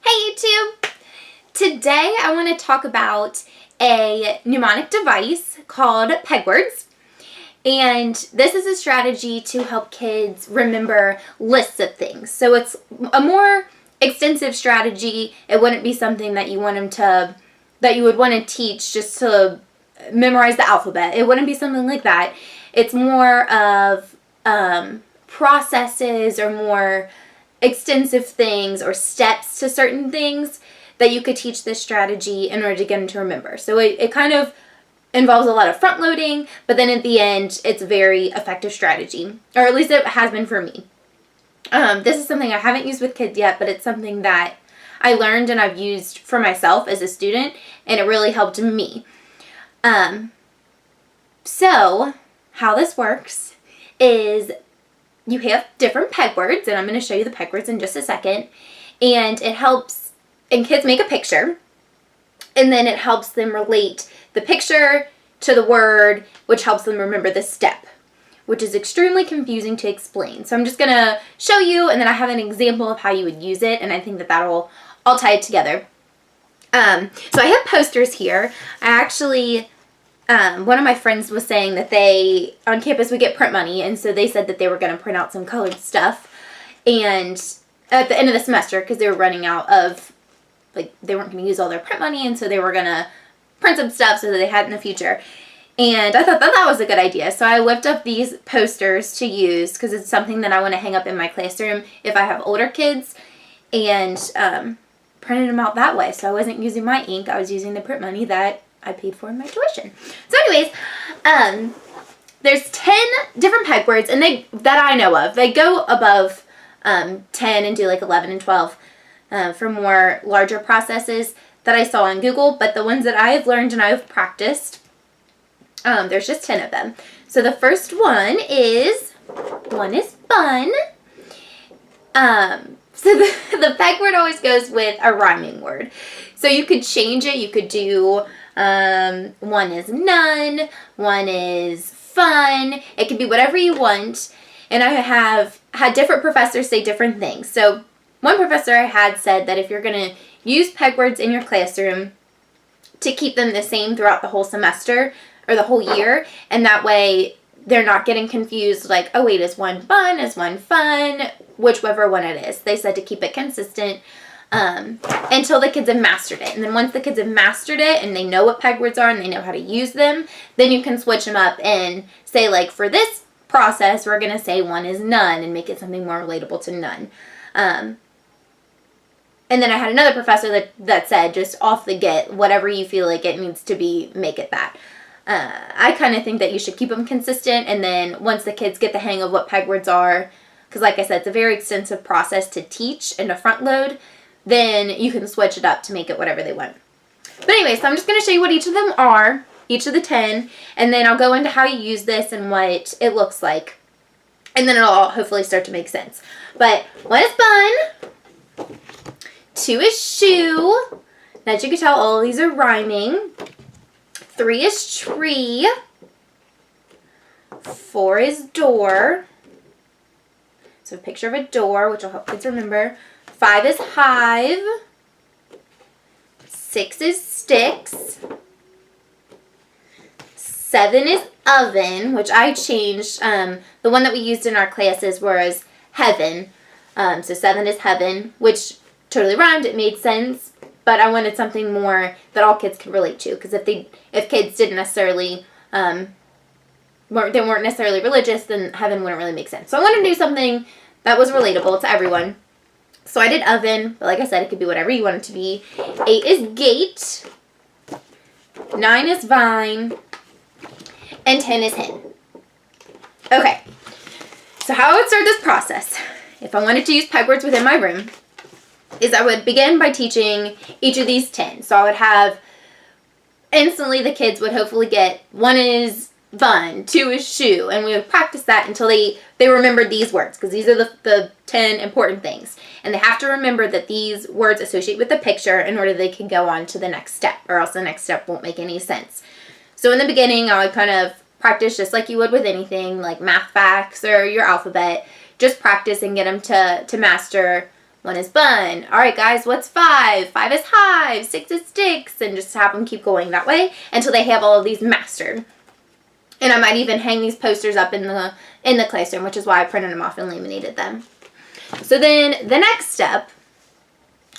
Hey YouTube! Today I want to talk about a mnemonic device called Pegwords. And this is a strategy to help kids remember lists of things. So it's a more extensive strategy. It wouldn't be something that you would want to teach just to memorize the alphabet. It wouldn't be something like that. It's more of processes or more extensive things or steps to certain things that you could teach this strategy in order to get them to remember. So it kind of involves a lot of front loading, but then at the end it's a very effective strategy, or at least it has been for me. This is something I haven't used with kids yet, but it's something that I learned and I've used for myself as a student, and it really helped me. So how this works is you have different peg words, and I'm going to show you the peg words in just a second, and it helps, and kids make a picture, and then it helps them relate the picture to the word, which helps them remember the step, which is extremely confusing to explain. So I'm just going to show you, and then I have an example of how you would use it, and I think that that'll all tie it together. So I have posters here. I actually... one of my friends was saying that on campus we get print money, and so they said that they were going to print out some colored stuff, and at the end of the semester, because they were running out of, they weren't going to use all their print money, and so they were going to print some stuff so that they had in the future. And I thought that was a good idea, so I whipped up these posters to use, because it's something that I want to hang up in my classroom if I have older kids, and printed them out that way. So I wasn't using my ink, I was using the print money that I paid for in my tuition. So anyways, there's 10 different peg words, and that I know of. They go above 10 and do like 11 and 12 for more larger processes that I saw on Google, but the ones that I've learned and I've practiced, there's just 10 of them. So the first one is fun. So the peg word always goes with a rhyming word. So you could change it. You could do one is none, one is fun. It could be whatever you want. And I have had different professors say different things. So one professor I had said that if you're going to use peg words in your classroom, to keep them the same throughout the whole semester or the whole year, and that way they're not getting confused like, oh wait, is one fun, is one fun, whichever one it is. They said to keep it consistent until the kids have mastered it. And then once the kids have mastered it and they know what peg words are and they know how to use them, then you can switch them up and say, like, for this process, we're going to say one is none and make it something more relatable to none. And then I had another professor that said, just off the get, whatever you feel like it needs to be, make it that. I kind of think that you should keep them consistent, and then once the kids get the hang of what peg words are, because like I said, it's a very extensive process to teach and to front load, then you can switch it up to make it whatever they want. But anyway, so I'm just going to show you what each of them are, each of the 10, and then I'll go into how you use this and what it looks like. And then it'll all hopefully start to make sense. But 1 is fun, 2 is shoe, and as you can tell, all of these are rhyming. 3 is tree, 4 is door, so a picture of a door, which will help kids remember. 5 is hive, 6 is sticks, 7 is oven, which I changed. The one that we used in our classes was heaven. So 7 is heaven, which totally rhymed. It made sense, but I wanted something more that all kids could relate to, because if kids didn't necessarily weren't necessarily religious, then heaven wouldn't really make sense. So I wanted to do something that was relatable to everyone. So I did oven, but like I said, it could be whatever you want it to be. 8 is gate, 9 is vine, and 10 is hen. Okay, so how I would start this process, if I wanted to use peg words within my room, is I would begin by teaching each of these 10. So I would have, instantly the kids would hopefully get 1 is fun, 2 is shoe, and we would practice that until they remembered these words, because these are the 10 important things. And they have to remember that these words associate with the picture in order they can go on to the next step, or else the next step won't make any sense. So in the beginning, I would kind of practice just like you would with anything, like math facts or your alphabet. Just practice and get them to master 1 is bun. All right, guys, what's 5? 5 is hive, 6 is sticks, and just have them keep going that way until they have all of these mastered. And I might even hang these posters up in the classroom, which is why I printed them off and laminated them. So then the next step,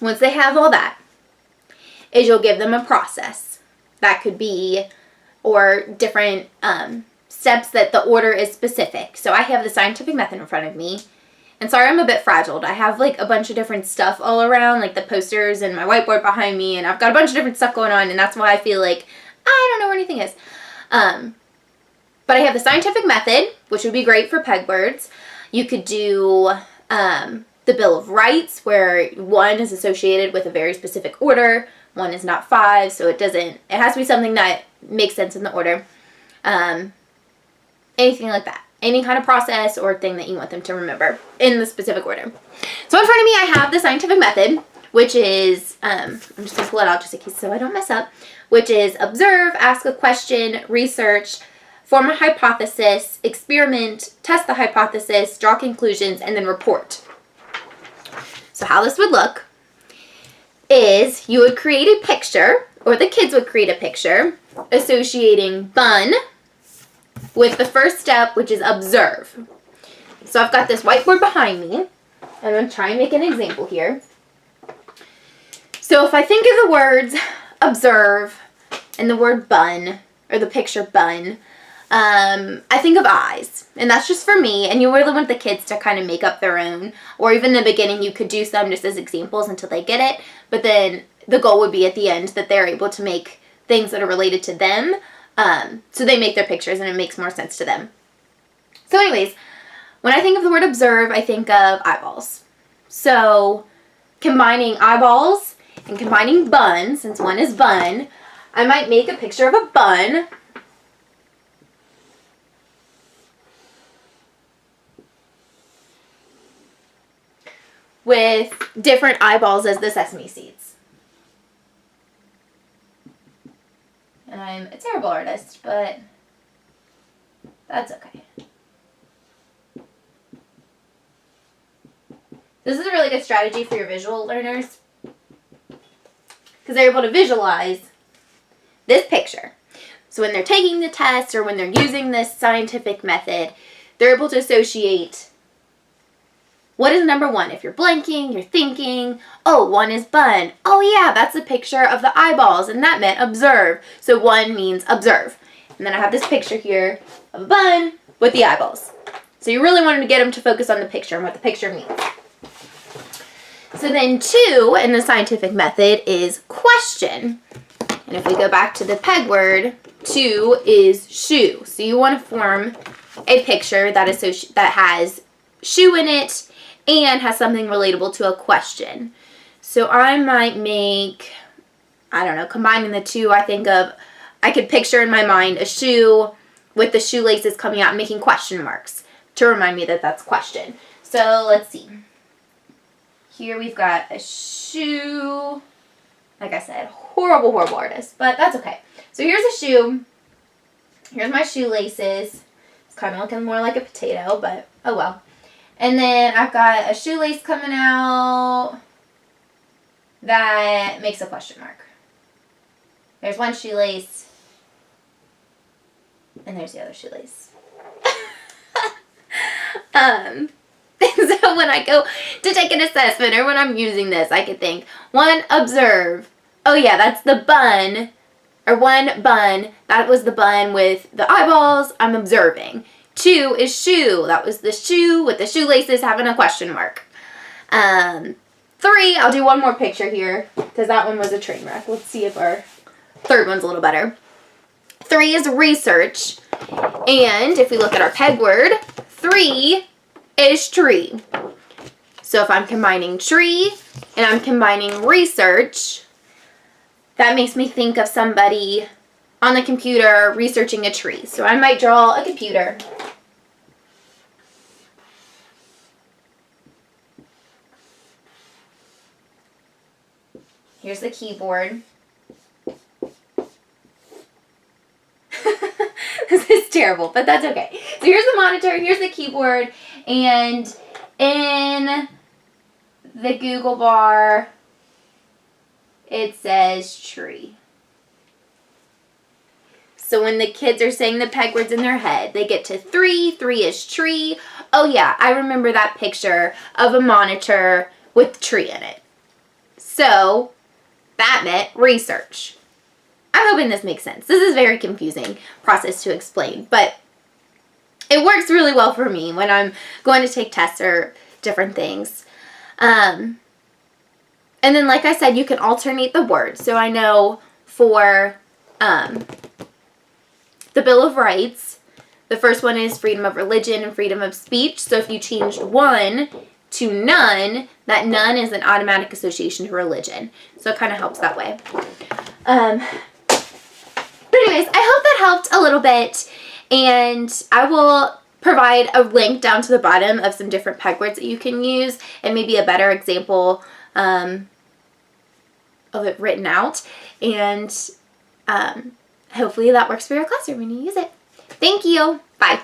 once they have all that, is you'll give them a process. That could be, or different steps that the order is specific. So I have the scientific method in front of me. And sorry, I'm a bit frazzled. I have like a bunch of different stuff all around, like the posters and my whiteboard behind me, and I've got a bunch of different stuff going on, and that's why I feel like I don't know where anything is. But I have the scientific method, which would be great for peg words. You could do the Bill of Rights, where 1 is associated with a very specific order. 1 is not 5, so it has to be something that makes sense in the order. Anything like that. Any kind of process or thing that you want them to remember in the specific order. So in front of me, I have the scientific method, which is, I'm just going to pull it out just in case so I don't mess up, which is observe, ask a question, research, form a hypothesis, experiment, test the hypothesis, draw conclusions, and then report. So how this would look is you would create a picture, or the kids would create a picture, associating bun with the first step, which is observe. So I've got this whiteboard behind me. I'm going to try and make an example here. So if I think of the words observe and the word bun, or the picture bun, I think of eyes. And that's just for me. And you really want the kids to kind of make up their own. Or even in the beginning, you could do some just as examples until they get it. But then the goal would be at the end that they're able to make things that are related to them. So they make their pictures and it makes more sense to them. So anyways, when I think of the word observe, I think of eyeballs. So combining eyeballs and combining bun, since 1 is bun, I might make a picture of a bun. With different eyeballs as the sesame seeds. And I'm a terrible artist, but that's okay. This is a really good strategy for your visual learners because they're able to visualize this picture. So when they're taking the test or when they're using this scientific method, they're able to associate what is number 1. If you're blanking, you're thinking, oh, 1 is bun. Oh yeah, that's a picture of the eyeballs and that meant observe. So 1 means observe. And then I have this picture here of a bun with the eyeballs. So you really wanted to get them to focus on the picture and what the picture means. So then 2 in the scientific method is question. And if we go back to the peg word, 2 is shoe. So you want to form a picture that has shoe in it and has something relatable to a question. So I might make, I don't know, combining the 2, I could picture in my mind a shoe with the shoelaces coming out and making question marks to remind me that that's question. So let's see. Here we've got a shoe. Like I said, horrible, horrible artist, but that's okay. So here's a shoe. Here's my shoelaces. It's kind of looking more like a potato, but oh well. And then I've got a shoelace coming out that makes a question mark. There's one shoelace. And there's the other shoelace. So when I go to take an assessment or when I'm using this, I could think, 1, observe. Oh yeah, that's the bun. Or 1, bun. That was the bun with the eyeballs. I'm observing. 2 is shoe. That was the shoe with the shoelaces having a question mark. 3, I'll do one more picture here because that one was a train wreck. Let's see if our third one's a little better. 3 is research. And if we look at our peg word, 3 is tree. So if I'm combining tree and I'm combining research, that makes me think of somebody on the computer researching a tree. So I might draw a computer. Here's the keyboard. This is terrible, but that's okay. So here's the monitor, here's the keyboard, and in the Google bar, it says tree. So when the kids are saying the peg words in their head, they get to 3. 3 is tree. Oh yeah, I remember that picture of a monitor with tree in it. So that meant research. I'm hoping this makes sense. This is a very confusing process to explain, but it works really well for me when I'm going to take tests or different things. And then, like I said, you can alternate the words. So I know for the Bill of Rights, the first one is freedom of religion and freedom of speech. So if you changed one to none, that none is an automatic association to religion. So it kind of helps that way. But anyways, I hope that helped a little bit. And I will provide a link down to the bottom of some different peg words that you can use and maybe a better example of it written out. And hopefully that works for your classroom when you use it. Thank you. Bye.